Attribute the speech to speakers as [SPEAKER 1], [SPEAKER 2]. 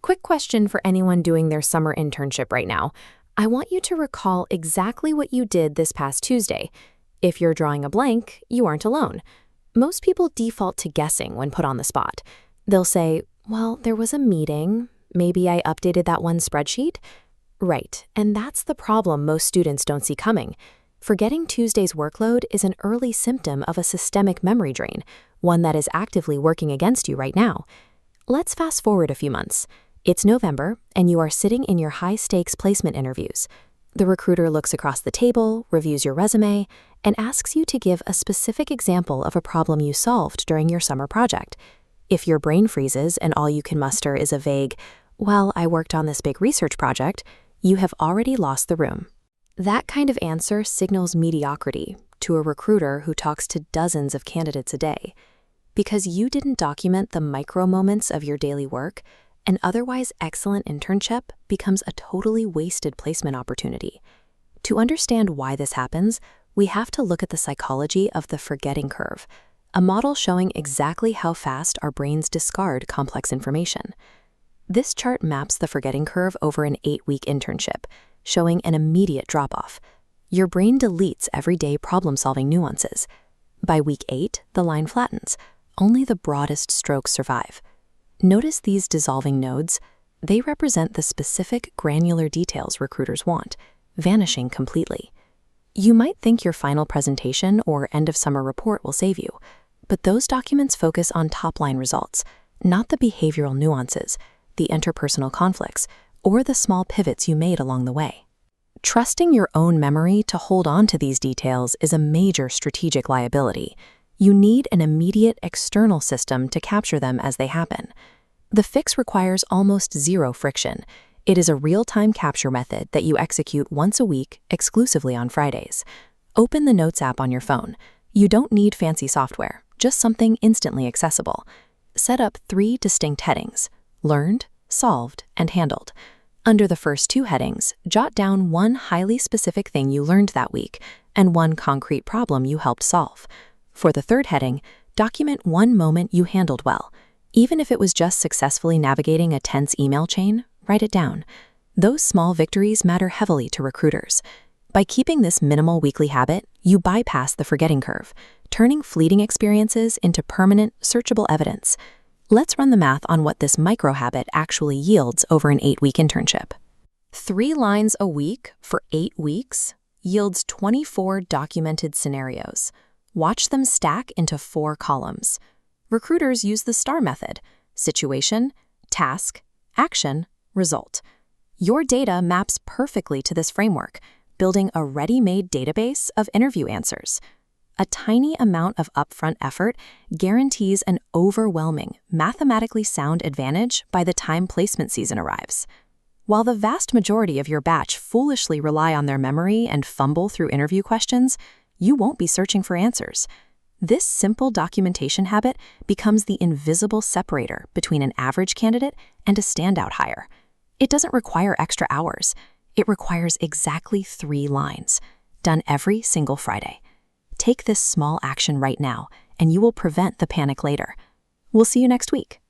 [SPEAKER 1] Quick question for anyone doing their summer internship right now. I want you to recall exactly what you did this past Tuesday. If you're drawing a blank, you aren't alone. Most people default to guessing when put on the spot. They'll say, well, there was a meeting. Maybe I updated that one spreadsheet. Right, and that's the problem most students don't see coming. Forgetting Tuesday's workload is an early symptom of a systemic memory drain, one that is actively working against you right now. Let's fast forward a few months. It's November, and you are sitting in your high-stakes placement interviews. The recruiter looks across the table, reviews your resume, and asks you to give a specific example of a problem you solved during your summer project. If your brain freezes and all you can muster is a vague, well, I worked on this big research project, you have already lost the room. That kind of answer signals mediocrity to a recruiter who talks to dozens of candidates a day. Because you didn't document the micro moments of your daily work, an otherwise excellent internship becomes a totally wasted placement opportunity. To understand why this happens, we have to look at the psychology of the forgetting curve, a model showing exactly how fast our brains discard complex information. This chart maps the forgetting curve over an 8-week internship, showing an immediate drop-off. Your brain deletes everyday problem-solving nuances. By week 8, the line flattens. Only the broadest strokes survive. Notice these dissolving nodes. They represent the specific granular details recruiters want, vanishing completely. You might think your final presentation or end-of-summer report will save you, but those documents focus on top-line results, not the behavioral nuances, the interpersonal conflicts, or the small pivots you made along the way. Trusting your own memory to hold on to these details is a major strategic liability. You need an immediate external system to capture them as they happen. The fix requires almost zero friction. It is a real-time capture method that you execute once a week, exclusively on Fridays. Open the Notes app on your phone. You don't need fancy software, just something instantly accessible. Set up 3 distinct headings: learned, solved, and handled. Under the first 2 headings, jot down one highly specific thing you learned that week and one concrete problem you helped solve. For the third heading, document one moment you handled well. Even if it was just successfully navigating a tense email chain, write it down. Those small victories matter heavily to recruiters. By keeping this minimal weekly habit, you bypass the forgetting curve, turning fleeting experiences into permanent, searchable evidence. Let's run the math on what this micro-habit actually yields over an 8-week internship. 3 lines a week for 8 weeks yields 24 documented scenarios. Watch them stack into 4 columns. Recruiters use the STAR method: situation, task, action, result. Your data maps perfectly to this framework, building a ready-made database of interview answers. A tiny amount of upfront effort guarantees an overwhelming, mathematically sound advantage by the time placement season arrives. While the vast majority of your batch foolishly rely on their memory and fumble through interview questions, you won't be searching for answers. This simple documentation habit becomes the invisible separator between an average candidate and a standout hire. It doesn't require extra hours. It requires exactly 3 lines, done every single Friday. Take this small action right now, and you will prevent the panic later. We'll see you next week.